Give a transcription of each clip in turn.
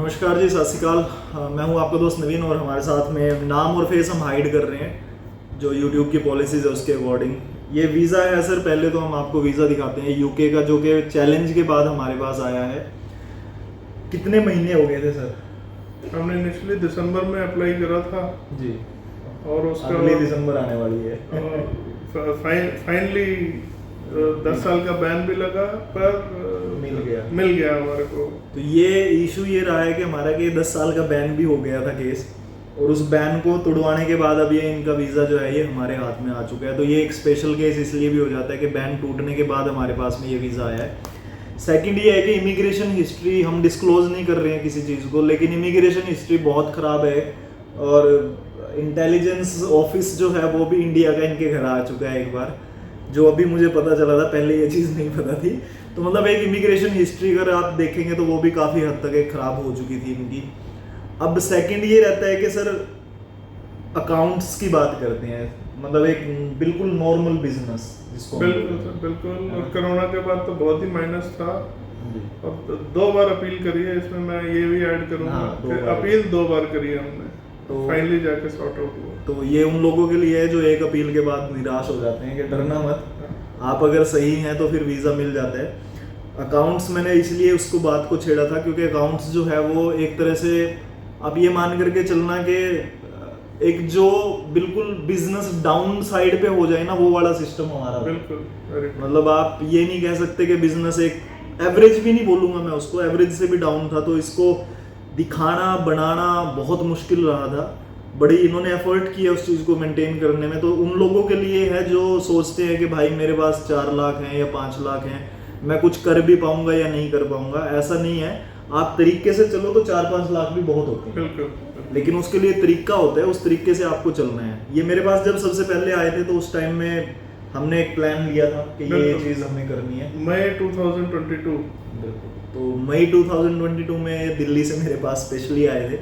नमस्कार जी, सत श्रीकाल। मैं हूं आपका दोस्त नवीन और हमारे साथ में नाम और फेस हम हाइड कर रहे हैं जो यूट्यूब की पॉलिसीज़ है उसके अकॉर्डिंग। ये वीज़ा है सर। पहले तो हम आपको वीज़ा दिखाते हैं यूके का, जो कि चैलेंज के बाद हमारे पास आया है। कितने महीने हो गए थे सर? हमने इनिशियली दिसंबर में अप्लाई करा था जी, और उसका अगले दिसंबर आने वाली है। फाइनली 10 साल का बैन भी लगा पर मिल गया हमारे को। तो ये इशू ये रहा है कि हमारा कि 10 साल का बैन भी हो गया था केस, और उस बैन को तुड़वाने के बाद अब ये इनका वीज़ा जो है ये हमारे हाथ में आ चुका है। तो ये एक स्पेशल केस इसलिए भी हो जाता है कि बैन टूटने के बाद हमारे पास में ये वीज़ा आया है। सेकंड ये है कि इमिग्रेशन हिस्ट्री हम डिस्क्लोज नहीं कर रहे हैं किसी चीज़ को, लेकिन इमिग्रेशन हिस्ट्री बहुत ख़राब है। और इंटेलिजेंस ऑफिस जो है वो भी इंडिया का इनके घर आ चुका है एक बार, जो अभी मुझे पता चला था, पहले ये चीज़ नहीं पता थी। तो मतलब एक इमिग्रेशन हिस्ट्री अगर आप देखेंगे तो वो भी काफ़ी हद तक एक ख़राब हो चुकी थी इनकी। अब सेकंड ये रहता है कि सर अकाउंट्स की बात करते हैं, मतलब एक बिल्कुल नॉर्मल बिजनेस जिसको बिल्कुल। और कोरोना के बाद तो बहुत ही माइनस था। अब 2 बार अपील करी है, इसमें मैं ये भी ऐड करूँगा। अपील 2 बार करी है हमने, तो फाइनली जाके सॉर्ट आउट हुआ। तो ये उन लोगों के लिए है जो एक अपील के बाद निराश हो जाते हैं कि डरना मत, आप अगर सही हैं तो फिर वीज़ा मिल जाता है। अकाउंट्स मैंने इसलिए उसको बात को छेड़ा था क्योंकि अकाउंट्स जो है वो एक तरह से आप ये मान करके चलना कि एक जो बिल्कुल बिजनेस डाउन साइड पे हो जाए ना, वो वाला सिस्टम हमारा। बिल्कुल। मतलब आप ये नहीं कह सकते कि बिजनेस एक एवरेज भी नहीं बोलूँगा मैं उसको, एवरेज से भी डाउन था। तो इसको दिखाना बनाना बहुत मुश्किल रहा था। बड़ी इन्होंने एफर्ट किया उस चीज़ को मेंटेन करने में। तो उन लोगों के लिए है जो सोचते हैं कि भाई मेरे पास 4 लाख हैं या 5 लाख हैं, मैं कुछ कर भी पाऊंगा या नहीं कर पाऊंगा। ऐसा नहीं है, आप तरीके से चलो तो 4-5 लाख भी बहुत होते हैं। बिल्कुल। लेकिन उसके लिए तरीका होता है, उस तरीके से आपको चलना है। ये मेरे पास जब सबसे पहले आए थे तो उस टाइम में हमने एक प्लान लिया था कि ये चीज़ हमें करनी है। मई 2022। बिल्कुल। तो मई 2022 में दिल्ली से मेरे पास स्पेशली आए थे।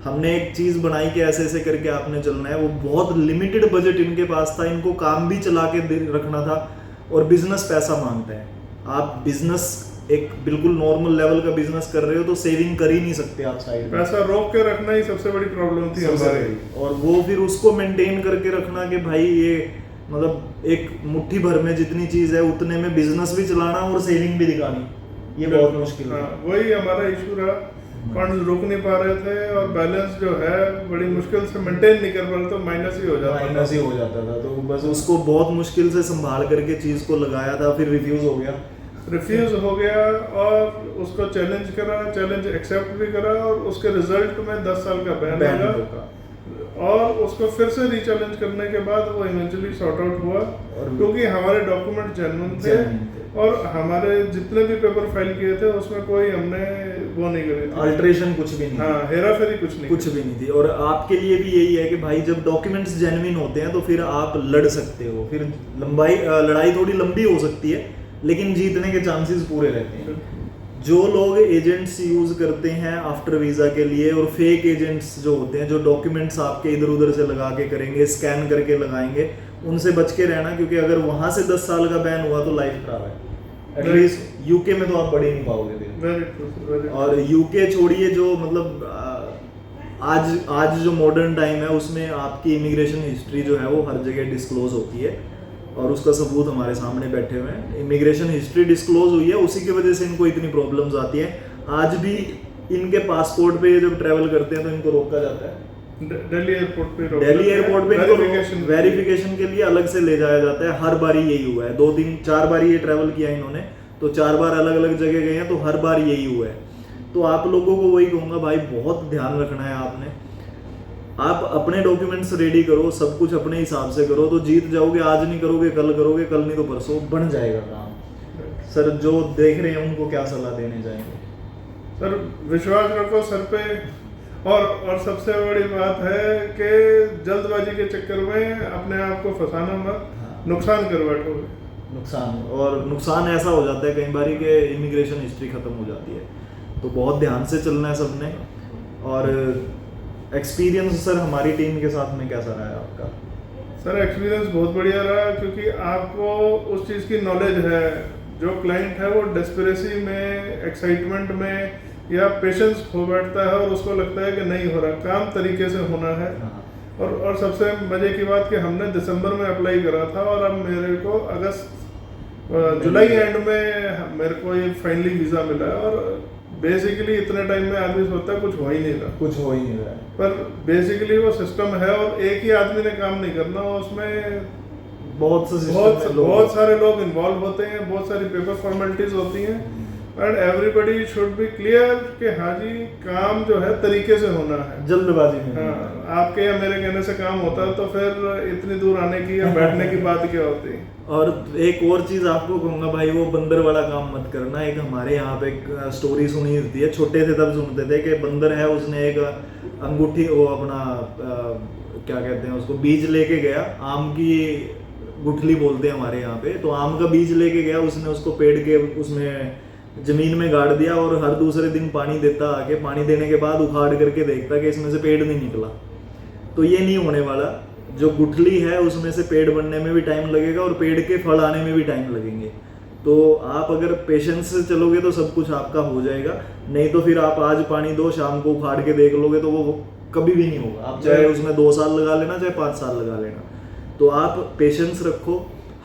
हमने एक चीज़ बनाई कि ऐसे ऐसे करके आपने चलना है। वो बहुत लिमिटेड बजट इनके पास था, इनको काम भी चला के रखना था, और बिजनेस पैसा मांगता है। आप बिजनेस एक बिल्कुल नॉर्मल लेवल का बिजनेस कर रहे हो तो सेविंग कर ही नहीं सकते आप साइड में। पैसा रोक के रखना ही सबसे बड़ी प्रॉब्लम थी हमारी। और वो फिर उसको मेंटेन करके रखना कि भाई ये मतलब एक मुट्ठी भर में जितनी चीज़ है उतने में बिजनेस भी चलाना और सेविंग भी दिखानी, ये बहुत मुश्किल है। वही हमारा इशू रहा, फंड रुक नहीं पा रहे थे और बैलेंस जो है बड़ी मुश्किल से मेंटेन नहीं कर पा रहे, तो माइनस ही हो जाता था। तो बस उसको बहुत मुश्किल से संभाल करके चीज़ को लगाया था, फिर रिफ्यूज़ हो गया और उसको चैलेंज करा, चैलेंज एक्सेप्ट भी करा, और उसके रिजल्ट में 10 साल का बैन लगा। और उसको फिर से रीचैलेंज करने के बाद वो इवेंचुअली सॉर्ट आउट हुआ, क्योंकि हमारे डॉक्यूमेंट जेन्युइन थे और हमारे जितने भी पेपर फाइल किए थे उसमें कोई हमने वो नहीं करी थी, अल्ट्रेशन कुछ भी नहीं। हाँ, हेरा फेरी कुछ नहीं थी। और आपके लिए भी यही है कि भाई जब डॉक्यूमेंट्स जेन्युइन होते हैं तो फिर आप लड़ सकते हो। फिर लड़ाई थोड़ी लंबी हो सकती है लेकिन जीतने के चांसेस पूरे रहते हैं। जो लोग एजेंट्स यूज़ करते हैं आफ्टर वीज़ा के लिए, और फेक एजेंट्स जो होते हैं जो डॉक्यूमेंट्स आपके इधर उधर से लगा के करेंगे, स्कैन करके लगाएंगे, उनसे बच के रहना, क्योंकि अगर वहाँ से 10 साल का बैन हुआ तो लाइफ खराब है। एटलीस्ट यूके में तो आप बढ़ ही नहीं पाओगे। और यूके छोड़िए, जो मतलब आज जो मॉडर्न टाइम है उसमें आपकी इमिग्रेशन हिस्ट्री जो है वो हर जगह डिस्क्लोज होती है, और उसका सबूत हमारे सामने बैठे हुए हैं। इमिग्रेशन हिस्ट्री डिस्क्लोज हुई है, उसी की वजह से इनको इतनी प्रॉब्लम्स आती हैं। आज भी इनके पासपोर्ट पे जब ट्रैवल करते हैं तो इनको रोका जाता है। दिल्ली एयरपोर्ट पे इनको वेरिफिकेशन के लिए अलग से ले जाया जाता है। हर बार यही हुआ है, 2-3-4 बार ये ट्रैवल किया इन्होंने, तो 4 बार अलग अलग जगह गए हैं, तो हर बार यही हुआ है। तो आप लोगों को वही कहूँगा, भाई बहुत ध्यान रखना है आपने। आप अपने डॉक्यूमेंट्स रेडी करो, सब कुछ अपने हिसाब से करो तो जीत जाओगे। आज नहीं करोगे कल नहीं तो परसों बन जाएगा काम। सर जो देख रहे हैं उनको क्या सलाह देने जाएंगे? सर विश्वास रखो सर पे, और सबसे बड़ी बात है कि जल्दबाजी के चक्कर में अपने आप को फंसाना मत। हाँ। नुकसान कर बैठोगे। नुकसान ऐसा हो जाता है कई बार कि इमिग्रेशन हिस्ट्री खत्म हो जाती है। तो बहुत ध्यान से चलना है सबने। और एक्सपीरियंस सर हमारी टीम के साथ में कैसा रहा है आपका? सर एक्सपीरियंस बहुत बढ़िया रहा, क्योंकि आपको उस चीज़ की नॉलेज है। जो क्लाइंट है वो डेस्परेसी में, एक्साइटमेंट में या पेशेंस खो बैठता है और उसको लगता है कि नहीं हो रहा, काम तरीके से होना है। और सबसे मजे की बात कि हमने दिसंबर में अप्लाई करा था और अब मेरे को जुलाई एंड में मेरे को ये फाइनली वीज़ा मिला है। और बेसिकली इतने टाइम में आदमी सोचता है कुछ हो ही नहीं रहा, कुछ हो ही नहीं रहा है, पर बेसिकली वो सिस्टम है और एक ही आदमी ने काम नहीं करना, उसमें बहुत सारे लोग इन्वॉल्व होते हैं, बहुत सारी पेपर फॉर्मेलिटीज होती हैं and everybody should be clear कि हाँ जी काम जो है तरीके से होना है, जल्दबाजी में। हाँ, आपके या मेरे कहने से काम होता है तो फिर इतनी दूर आने की या बैठने की बात क्या होती है। और एक और चीज आपको कहूंगा भाई, वो बंदर वाला काम मत करना। एक हमारे यहाँ पे एक स्टोरी सुनी होती है, छोटे थे तब सुनते थे कि बंदर है, उसने एक अंगूठी वो अपना क्या कहते हैं उसको, बीज लेके गया, आम की गुठली बोलते हैं हमारे यहाँ पे, तो आम का बीज लेके गया, उसने उसको पेड़ के उसमें जमीन में गाड़ दिया और हर दूसरे दिन पानी देता, आके पानी देने के बाद उखाड़ करके देखता कि इसमें से पेड़ नहीं निकला। तो ये नहीं होने वाला, जो गुठली है उसमें से पेड़ बनने में भी टाइम लगेगा और पेड़ के फल आने में भी टाइम लगेंगे। तो आप अगर पेशेंस से चलोगे तो सब कुछ आपका हो जाएगा, नहीं तो फिर आप आज पानी दो, शाम को उखाड़ के देख लोगे तो वो कभी भी नहीं होगा। आप चाहे उसमें 2 साल लगा लेना, चाहे 5 साल लगा लेना। तो आप पेशेंस रखो,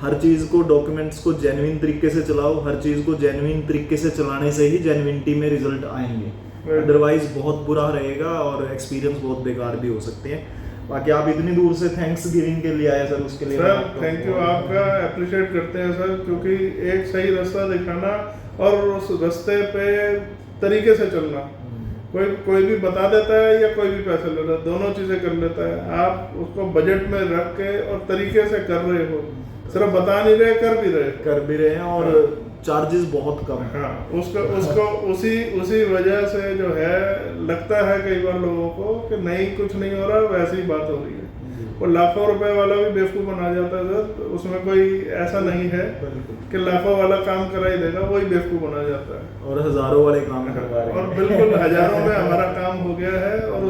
हर चीज़ को, डॉक्यूमेंट्स को जेन्युइन तरीके से चलाओ, हर चीज़ को जेन्युइन तरीके से चलाने से ही जेन्युइनिटी में रिजल्ट आएंगे, अदरवाइज बहुत बुरा रहेगा और एक्सपीरियंस बहुत बेकार भी हो सकते हैं। बाकी आप इतनी दूर से थैंक्स गिविंग के लिए आए सर, उसके लिए सर थैंक यू, आपका अप्रिशिएट करते हैं सर, क्योंकि एक सही रास्ता दिखाना और उस रास्ते पे तरीके से चलना, कोई भी बता देता है या कोई भी पैसे ले रहा है, दोनों चीजें कर लेता है। आप उसको बजट में रख के और तरीके से कर रहे हो, सिर्फ बता नहीं रहे, कर भी रहे हैं और चार्जेस बहुत कम है। हाँ, उसको उसी वजह से जो है लगता है कई बार लोगों को कि नहीं कुछ नहीं हो रहा, वैसी ही बात हो रही है। और लाखों रुपए वाला भी बेवकूफ बना जाता है सर, उसमें कोई ऐसा नहीं है कि लाखों वाला काम करा ही देगा, वही बेवकूफ बना जाता है और हजारों वाले काम करवा रहे हैं। और बिल्कुल हजारों में हमारा काम हो गया है और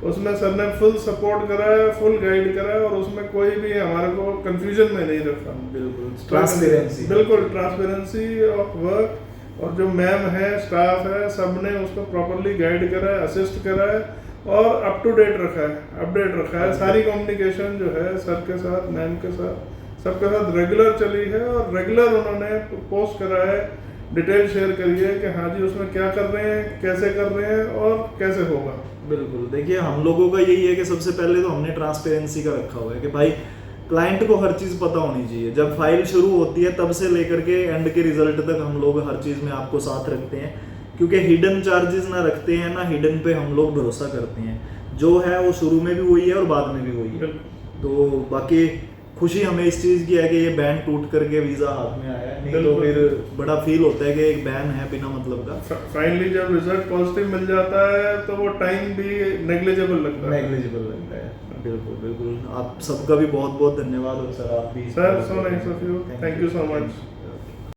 उसमें सर ने फुल सपोर्ट करा है, फुल गाइड करा है और उसमें कोई भी हमारे को कंफ्यूजन में नहीं रखा। बिल्कुल ट्रांसपेरेंसी ऑफ वर्क, और जो मैम है, स्टाफ है, सब ने उसको प्रॉपरली गाइड करा है, असिस्ट करा है और अप टू डेट रखा है, अपडेट रखा है। सारी कम्युनिकेशन जो है सर के साथ, मैम के साथ, सबके साथ रेगुलर चली है और रेगुलर उन्होंने पोस्ट करा है, डिटेल शेयर करी है कि हाँ जी उसमें क्या कर रहे हैं, कैसे कर रहे हैं और कैसे होगा। बिल्कुल, देखिए हम लोगों का यही है कि सबसे पहले तो हमने ट्रांसपेरेंसी का रखा हुआ है कि भाई क्लाइंट को हर चीज़ पता होनी चाहिए। जब फाइल शुरू होती है तब से लेकर के एंड के रिजल्ट तक हम लोग हर चीज़ में आपको साथ रखते हैं, क्योंकि हिडन चार्जेस ना रखते हैं ना हिडन पे हम लोग भरोसा करते हैं। जो है वो शुरू में भी वही है और बाद में भी वही है। तो बाकी खुशी हमें इस चीज़ की है कि ये बैन टूट करके वीज़ा हाथ में आया है, नहीं तो फिर बड़ा फील होता है कि एक बैन है बिना मतलब का। फाइनली जब रिजल्ट पॉजिटिव मिल जाता है तो वो टाइम भी नेग्लिजिबल लगता है। बिल्कुल बिल्कुल, आप सबका भी बहुत बहुत धन्यवाद। और सर आप भी sir, so nice of you, thank you so much.